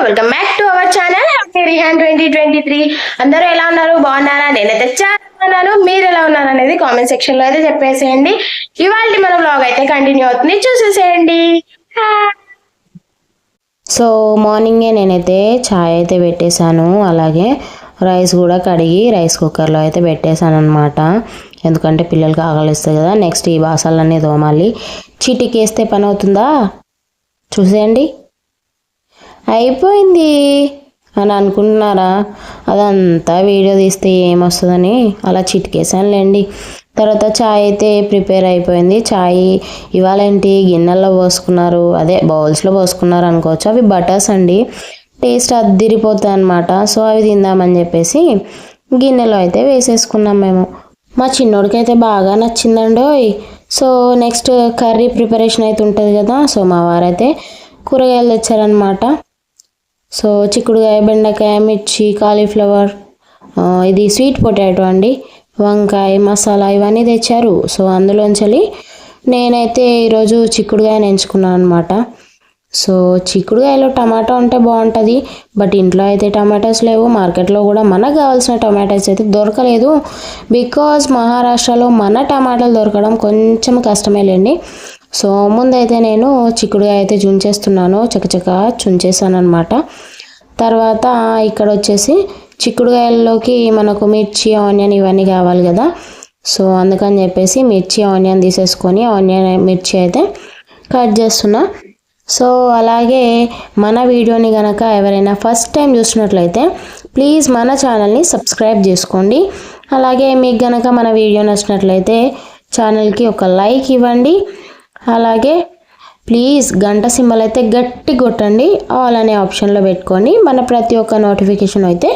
Welcome back to our channel Rehan 2023. అందరూ ఎలా ఉన్నారు? బాగున్నారా? నేనైతే చాలా బాగున్నాను. మీరు ఎలా ఉన్నారు అనేది కామెంట్ సెక్షన్ లో అయితే చెప్పేసేయండి. ఇవాళ మన వ్లాగ్ అయితే కంటిన్యూ అవుతుంది, చూసేసేయండి. సో మార్నింగే నేనైతే ఛాయ్ అయితే పెట్టేశాను, అలాగే రైస్ కూడా కడిగి రైస్ కుక్కర్లో అయితే పెట్టేశాను అనమాట. ఎందుకంటే పిల్లలకి ఆకలిస్తుంది కదా. నెక్స్ట్ ఈ బాసాలన్నీ తోమాలి. చీటికేస్తే పని అవుతుందా చూసేయండి. అయిపోయింది అని అనుకుంటున్నారా? అదంతా వీడియో తీస్తే ఏమొస్తుందని అలా చిటికేసానులేండి. తర్వాత చాయ్ అయితే ప్రిపేర్ అయిపోయింది. చాయ్ ఇవాళ ఏంటి గిన్నెల్లో పోసుకున్నారు, అదే బౌల్స్లో పోసుకున్నారు అనుకోవచ్చు. అవి బటర్స్ అండి, టేస్ట్ అద్దిరిపోతాయి అనమాట. సో అవి తిందామని చెప్పేసి గిన్నెలో అయితే వేసేసుకున్నాం మేము. మా చిన్నోడికి అయితే బాగా నచ్చిందండి. సో నెక్స్ట్ కర్రీ ప్రిపరేషన్ అయితే ఉంటుంది కదా. సో మా వారైతే కూరగాయలు తెచ్చారనమాట. సో చిక్కుడుకాయ, బెండకాయ, మిర్చి, కాలీఫ్లవర్, ఇది స్వీట్ పొటాటో అండి, వంకాయ, మసాలా ఇవన్నీ తెచ్చారు. సో అందులోంచి నేనైతే ఈరోజు చిక్కుడుకాయని ఎంచుకున్నాను అనమాట. సో చిక్కుడుకాయలో టమాటా ఉంటే బాగుంటుంది, బట్ ఇంట్లో అయితే టమాటాస్ లేవు. మార్కెట్లో కూడా మనకు కావాల్సిన టమాటాస్ అయితే దొరకలేదు. బికాజ్ మహారాష్ట్రలో మన టమాటాలు దొరకడం కొంచెం కష్టమేలేండి. సో ముందైతే నేను చిక్కుడుకాయ అయితే చుంచేస్తున్నాను, చకచక చుంచేసాను అనమాట. తర్వాత ఇక్కడ వచ్చేసి చిక్కుడుకాయల్లోకి మనకు మిర్చి, ఆనియన్ ఇవన్నీ కావాలి కదా. సో అందుకని చెప్పేసి మిర్చి, ఆనియన్ తీసేసుకొని ఆనియన్, మిర్చి అయితే కట్ చేస్తున్నా. సో అలాగే మన వీడియోని కనుక ఎవరైనా ఫస్ట్ టైం చూసినట్లయితే ప్లీజ్ మన ఛానల్ని సబ్స్క్రైబ్ చేసుకోండి. అలాగే మీకు కనుక మన వీడియో నచ్చినట్లయితే ఛానల్కి ఒక లైక్ ఇవ్వండి. అలాగే ప్లీజ్ గంట సింబల్ అయితే గట్టి కొట్టండి, ఆల్ అనే ఆప్షన్లో పెట్టుకొని మన ప్రతి ఒక్క నోటిఫికేషన్ అయితే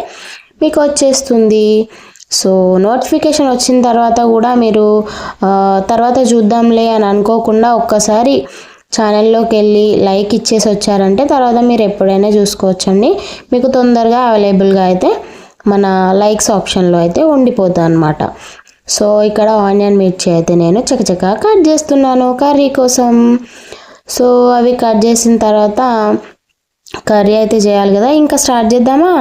మీకు వచ్చేస్తుంది. సో నోటిఫికేషన్ వచ్చిన తర్వాత కూడా మీరు తర్వాత చూద్దాంలే అని అనుకోకుండా ఒక్కసారి ఛానల్లోకి వెళ్ళి లైక్ ఇచ్చేసి వచ్చారంటే తర్వాత మీరు ఎప్పుడైనా చూసుకోవచ్చండి. మీకు తొందరగా అవైలబుల్గా అయితే మన లైక్స్ ఆప్షన్లో అయితే ఉండిపోతుంది అనమాట. సో ఇక్కడ ఆనియన్, మిర్చి అయితే నేను చకచక కట్ చేస్తున్నాను కర్రీ కోసం. సో అవి కట్ చేసిన తర్వాత కర్రీ అయితే చేయాలి కదా. ఇంకా స్టార్ట్ చేద్దామా?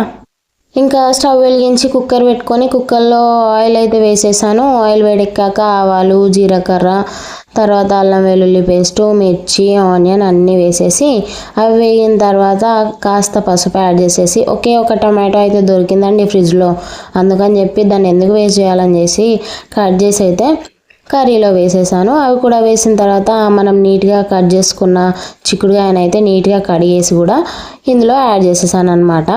ఇంకా స్టవ్ వెలిగించి కుక్కర్ పెట్టుకొని కుక్కర్లో ఆయిల్ అయితే వేసేసాను. ఆయిల్ వేడెక్కాక ఆవాలు, జీలకర్ర, తర్వాత అల్లం వెల్లుల్లి పేస్టు, మిర్చి, ఆనియన్ అన్నీ వేసేసి అవి వేగిన తర్వాత కాస్త పసుపు యాడ్ చేసేసి, ఒకే ఒక టమాటో అయితే దొరికిందండి ఫ్రిడ్జ్లో, అందుకని చెప్పి దాన్ని ఎందుకు వేస్ట్ చేయాలని చేసి కట్ చేసి అయితే కర్రీలో వేసేసాను. అవి కూడా వేసిన తర్వాత మనం నీట్గా కట్ చేసుకున్న చిక్కుడుకాయను అయితే నీట్గా కడిగేసి కూడా ఇందులో యాడ్ చేసేసాను అనమాట.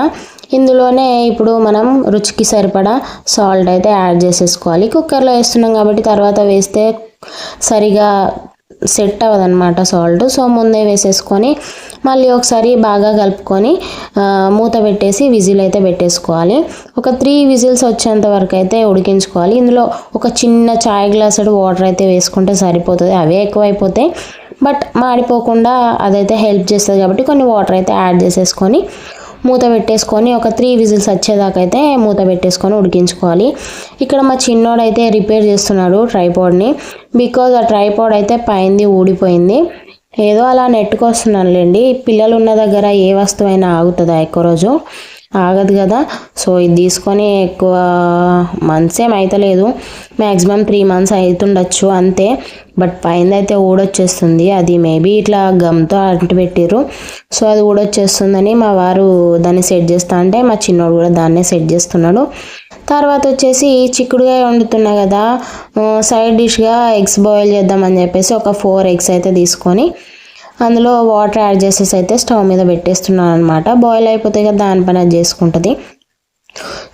ఇందులోనే ఇప్పుడు మనం రుచికి సరిపడా సాల్ట్ అయితే యాడ్ చేసేసుకోవాలి. కుక్కర్లో వేస్తున్నాం కాబట్టి తర్వాత వేస్తే సరిగా సెట్ అవ్వదన్నమాట సాల్ట్. సో ముందే వేసేసుకొని మళ్ళీ ఒకసారి బాగా కలుపుకొని మూత పెట్టేసి విజిల్ అయితే పెట్టేసుకోవాలి. ఒక 3 విజిల్స్ వచ్చేంత వరకు అయితే ఉడికించుకోవాలి. ఇందులో ఒక చిన్న చాయ్ గ్లాసుడు వాటర్ అయితే వేసుకుంటే సరిపోతుంది. అవే ఎక్కువైపోతాయి, బట్ మాడిపోకుండా అదైతే హెల్ప్ చేస్తుంది కాబట్టి కొన్ని వాటర్ అయితే యాడ్ చేసేసుకొని మూత పెట్టేసుకొని ఒక 3 విజిల్స్ వచ్చేదాకా అయితే మూత పెట్టేసుకొని ఉడికించుకోవాలి. ఇక్కడ మా చిన్నోడు అయితే రిపేర్ చేస్తున్నాడు ట్రైపాడ్ని. బికాజ్ ఆ ట్రైపాడ్ అయితే పైంది ఊడిపోయింది. ఏదో అలా నెట్టుకొస్తున్నానులేండి. పిల్లలు ఉన్న దగ్గర ఏ వస్తువైనా ఆగుతుందా? ఎక్కువ రోజు ఆగదు కదా. సో ఇది తీసుకొని ఎక్కువ మంత్స్ ఏం అవుతలేదు, మ్యాక్సిమం 3 మంత్స్ అవుతుండొచ్చు అంతే. బట్ పైన అయితే ఊడొచ్చేస్తుంది. అది మేబీ ఇట్లా గమ్తో అంటు పెట్టిర్రు. సో అది ఊడొచ్చేస్తుందని మా వారు దాన్ని సెట్ చేస్తా అంటే మా చిన్నోడు కూడా దాన్నే సెట్ చేస్తున్నాడు. తర్వాత వచ్చేసి చిక్కుడుకాయ వండుతున్నా కదా, సైడ్ డిష్గా ఎగ్స్ బాయిల్ చేద్దామని చెప్పేసి ఒక 4 ఎగ్స్ అయితే తీసుకొని అందులో వాటర్ యాడ్ చేసేసి అయితే స్టవ్ మీద పెట్టేస్తున్నాను అనమాట. బాయిల్ అయిపోతాయి కదా, దానిపైన చేసుకుంటుంది.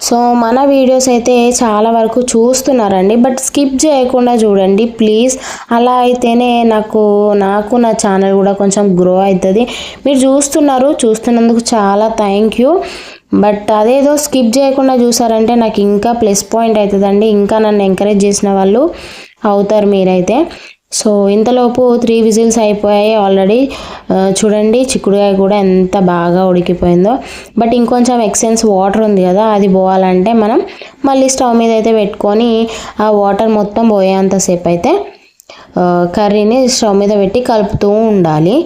సో మన వీడియోస్ అయితే చాలా వరకు చూస్తున్నారండి, బట్ స్కిప్ చేయకుండా చూడండి ప్లీజ్. అలా అయితేనే నాకు నా ఛానల్ కూడా కొంచెం గ్రో అవుతుంది. మీరు చూస్తున్నందుకు చాలా థ్యాంక్ యూ. బట్ అదేదో స్కిప్ చేయకుండా చూసారంటే నాకు ఇంకా ప్లస్ పాయింట్ అవుతుందండి. ఇంకా నన్ను ఎంకరేజ్ చేసిన వాళ్ళు అవుతారు మీరైతే. సో ఇంతలోపు 3 విజిల్స్ అయిపోయాయి ఆల్రెడీ. చూడండి చిక్కుడుకాయ కూడా ఎంత బాగా ఉడికిపోయిందో. బట్ ఇంకొంచెం ఎక్సెన్స్ వాటర్ ఉంది కదా, అది పోవాలంటే మనం మళ్ళీ స్టవ్ మీద అయితే పెట్టుకొని ఆ వాటర్ మొత్తం పోయేంతసేపు అయితే కర్రీని స్టవ్ మీద పెట్టి కలుపుతూ ఉండాలి.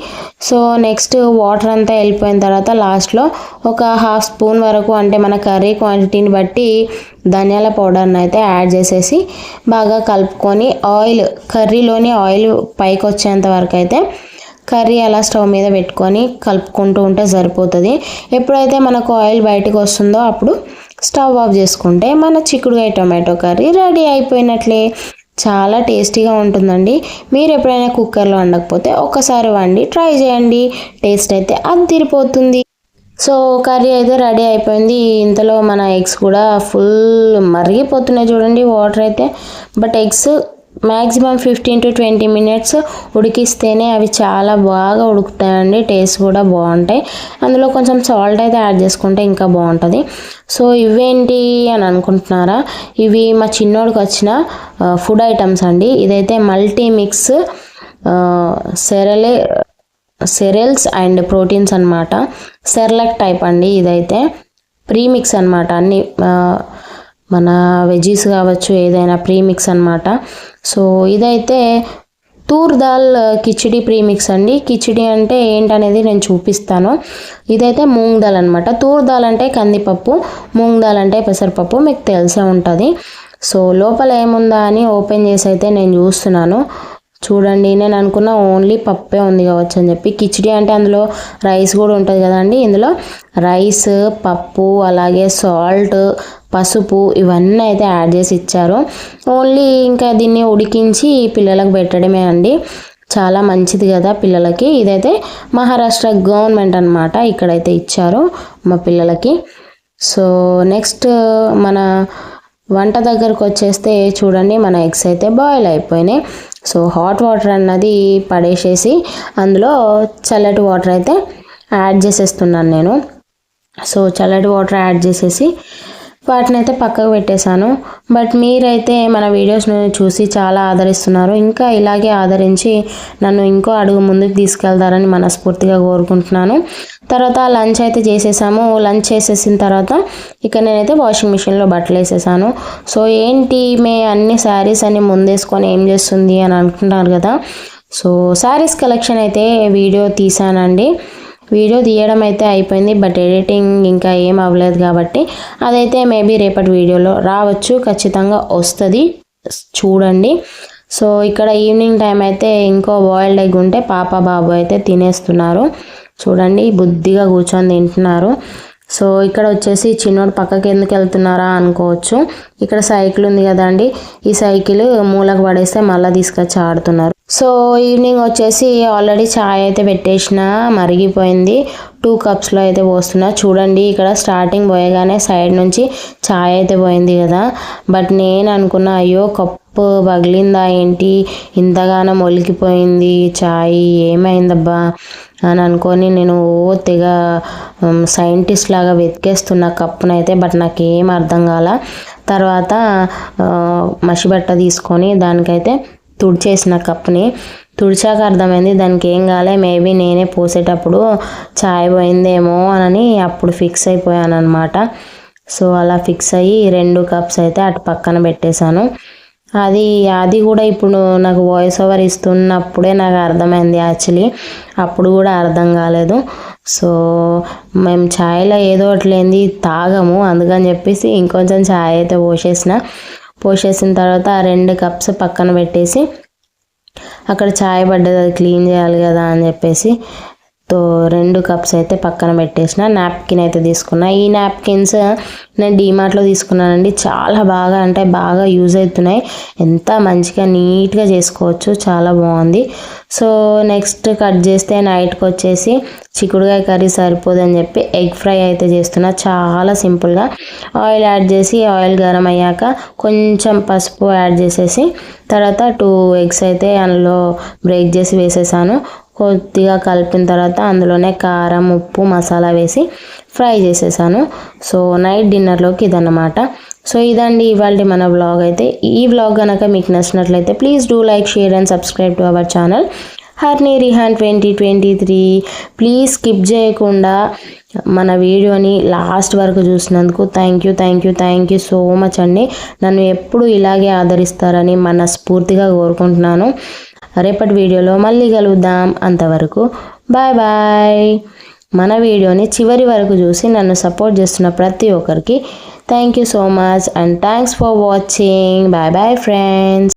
సో నెక్స్ట్ వాటర్ అంతా వెళ్ళిపోయిన తర్వాత లాస్ట్లో ఒక హాఫ్ స్పూన్ వరకు, అంటే మన కర్రీ క్వాంటిటీని బట్టి ధనియాల పౌడర్ని అయితే యాడ్ చేసేసి బాగా కలుపుకొని కర్రీలోని ఆయిల్ పైకి వచ్చేంత వరకు అయితే కర్రీ అలా స్టవ్ మీద పెట్టుకొని కలుపుకుంటూ ఉంటే సరిపోతుంది. ఎప్పుడైతే మనకు ఆయిల్ బయటకు వస్తుందో అప్పుడు స్టవ్ ఆఫ్ చేసుకుంటే మన చిక్కుడుకాయ టొమాటో కర్రీ రెడీ అయిపోయినట్లే. చాలా టేస్టీగా ఉంటుందండి. మీరు ఎప్పుడైనా కుక్కర్లో వండకపోతే ఒక్కసారి వండి ట్రై చేయండి, టేస్ట్ అయితే అదిరిపోతుంది. సో కర్రీ అయితే రెడీ అయిపోయింది. ఇంతలో మన ఎగ్స్ కూడా ఫుల్ మరిగిపోతున్నాయి చూడండి వాటర్ అయితే. But eggs maximum 15 to 20 minutes ఉడికిస్తేనే అవి చాలా బాగా ఉడుకుతాయండి, టేస్ట్ కూడా బాగుంటాయి. అందులో కొంచెం సాల్ట్ అయితే యాడ్ చేసుకుంటే ఇంకా బాగుంటుంది. సో ఇవేంటి అని అనుకుంటున్నారా, ఇవి మా చిన్నోడికి వచ్చిన ఫుడ్ ఐటమ్స్ అండి. ఇదైతే multi mix cereals and proteins అనమాట. సెర్లాక్ టైప్ అండి ఇదైతే. ప్రీమిక్స్ అనమాట, అన్ని మన వెజీస్ కావచ్చు ఏదైనా ప్రీమిక్స్ అనమాట. సో ఇదైతే తూర్ దాల్ కిచిడి ప్రీమిక్స్ అండి. కిచిడి అంటే ఏంటనేది నేను చూపిస్తాను. ఇదైతే మూంగ్ దాల్ అనమాట. తూర్ దాల్ అంటే కందిపప్పు, మూంగ్ దాల్ అంటే పెసరపప్పు, మీకు తెలిసే ఉంటుంది. సో లోపల ఏముందా అని ఓపెన్ చేసి అయితే నేను చూస్తున్నాను. చూడండి, నేను అనుకున్న ఓన్లీ పప్పే ఉంది కావచ్చు అని చెప్పి. కిచిడి అంటే అందులో రైస్ కూడా ఉంటుంది కదండి. ఇందులో రైస్, పప్పు, అలాగే సాల్ట్, పసుపు ఇవన్నీ అయితే యాడ్ చేసి ఇచ్చారు. ఓన్లీ ఇంకా దీన్ని ఉడికించి పిల్లలకు పెట్టడమే అండి. చాలా మంచిది కదా పిల్లలకి. ఇదైతే మహారాష్ట్ర గవర్నమెంట్ అనమాట, ఇక్కడైతే ఇచ్చారు మా పిల్లలకి. సో నెక్స్ట్ మన వంట దగ్గరకు వచ్చేస్తే చూడండి, మన ఎగ్స్ అయితే బాయిల్ అయిపోయినాయి. సో హాట్ వాటర్ అన్నది పడేసేసి అందులో చల్లటి వాటర్ అయితే యాడ్ చేసేస్తున్నాను నేను. సో చల్లటి వాటర్ యాడ్ చేసేసి వాటిని అయితే పక్కకు పెట్టేశాను. బట్ మీరైతే మన వీడియోస్ను చూసి చాలా ఆదరిస్తున్నారు. ఇంకా ఇలాగే ఆదరించి నన్ను ఇంకో అడుగు ముందుకు తీసుకెళ్తారని మనస్ఫూర్తిగా కోరుకుంటున్నాను. తర్వాత లంచ్ అయితే చేసేసాము. లంచ్ చేసేసిన తర్వాత ఇక నేనైతే వాషింగ్ మిషన్లో బట్టలు వేసేసాను. సో ఏంటి అన్ని శారీస్ అన్ని ముందేసుకొని ఏం చేస్తుంది అని అనుకుంటున్నారు కదా. సో శారీస్ కలెక్షన్ అయితే వీడియో తీసానండి. వీడియో తీయడం అయితే అయిపోయింది, బట్ ఎడిటింగ్ ఇంకా ఏం అవ్వలేదు కాబట్టి అదైతే మేబీ రేపటి వీడియోలో రావచ్చు, ఖచ్చితంగా వస్తుంది, చూడండి. సో ఇక్కడ ఈవినింగ్ టైం అయితే ఇంకో బాయిల్డ్ ఎగ్ ఉంటే పాప బాబు అయితే తినేస్తున్నారు. చూడండి, బుద్ధిగా కూర్చొని తింటున్నారు. సో ఇక్కడ వచ్చేసి చిన్నోడు పక్కకి ఎందుకు వెళ్తున్నారా అనుకోవచ్చు. ఇక్కడ సైకిల్ ఉంది కదండి, ఈ సైకిల్ మూలకు పడేస్తే మళ్ళీ తీసుకొచ్చి ఆడుతున్నారు. సో ఈవినింగ్ వచ్చేసి ఆల్రెడీ చాయ్ అయితే పెట్టేసిన, మరిగిపోయింది. 2 cups అయితే పోస్తున్నా. చూడండి, ఇక్కడ స్టార్టింగ్ పోయగానే సైడ్ నుంచి చాయ్ అయితే పోయింది కదా. బట్ నేను అనుకున్నా, అయ్యో కప్పు పగిలిందా ఏంటి, ఇంతగానో మొలికిపోయింది చాయ్, ఏమైందబ్బా అని అనుకొని నేను తెగ సైంటిస్ట్ లాగా వెతికేస్తున్న కప్పునైతే. బట్ నాకేం అర్థం కాల. తర్వాత మసిబట్ట తీసుకొని దానికైతే తుడిచేసిన కప్పుని. తుడిచాక అర్థమైంది దానికి ఏం కాలే, మేబీ నేనే పోసేటప్పుడు చాయ్ పోయిందేమో అని అప్పుడు ఫిక్స్ అయిపోయాను అనమాట. సో అలా ఫిక్స్ అయ్యి 2 cups అయితే అటు పక్కన పెట్టేశాను. అది కూడా ఇప్పుడు నాకు వాయిస్ ఓవర్ ఇస్తున్నప్పుడే నాకు అర్థమైంది. యాక్చువల్లీ అప్పుడు కూడా అర్థం కాలేదు. సో మేము ఛాయ్లో ఏదో ఒకటి లేనిది తాగము, అందుకని చెప్పేసి ఇంకొంచెం ఛాయ్ అయితే పోసేసిన తర్వాత 2 cups పక్కన పెట్టేసి అక్కడ ఛాయ్ పడ్డది, అది క్లీన్ చేయాలి కదా అని చెప్పేసి 2 cups అయితే పక్కన పెట్టేసిన. నాప్కిన్ అయితే తీసుకున్నా. ఈ నాప్కిన్స్ నేను డీమార్ట్లో తీసుకున్నానండి. చాలా బాగా అంటే బాగా యూజ్ అవుతున్నాయి. ఎంత మంచిగా నీట్గా చేసుకోవచ్చు, చాలా బాగుంది. సో నెక్స్ట్ కట్ చేస్తే నైట్కి వచ్చేసి చిక్కుడుకాయ కర్రీ సరిపోదని చెప్పి ఎగ్ ఫ్రై అయితే చేస్తున్నా. చాలా సింపుల్గా ఆయిల్ యాడ్ చేసి, ఆయిల్ గరం అయ్యాక కొంచెం పసుపు యాడ్ చేసేసి తర్వాత 2 eggs అయితే అందులో బ్రేక్ చేసి వేసేసాను. కొద్దిగా కలిపిన తర్వాత అందులోనే కారం, ఉప్పు, మసాలా వేసి ఫ్రై చేసేసాను. సో నైట్ డిన్నర్లోకి ఇదన్నమాట. సో ఇదండి ఇవాళ మన వ్లాగ్ అయితే. ఈ వ్లాగ్ కనుక మీకు నచ్చినట్లయితే please do like, share and subscribe to our channel. హర్ని రిహాన్ 2023. ప్లీజ్ స్కిప్ చేయకుండా మన వీడియోని లాస్ట్ వరకు చూసినందుకు థ్యాంక్ యూ సో మచ్ అండి. నన్ను ఎప్పుడు ఇలాగే ఆదరిస్తారని మనస్ఫూర్తిగా కోరుకుంటున్నాను. రేపటి వీడియోలో మళ్ళీ కలుద్దాం. అంతవరకు బాయ్. మన వీడియోని చివరి వరకు చూసి నన్ను సపోర్ట్ చేస్తున్న ప్రతి ఒక్కరికి thank you so much and thanks for watching. Bye friends.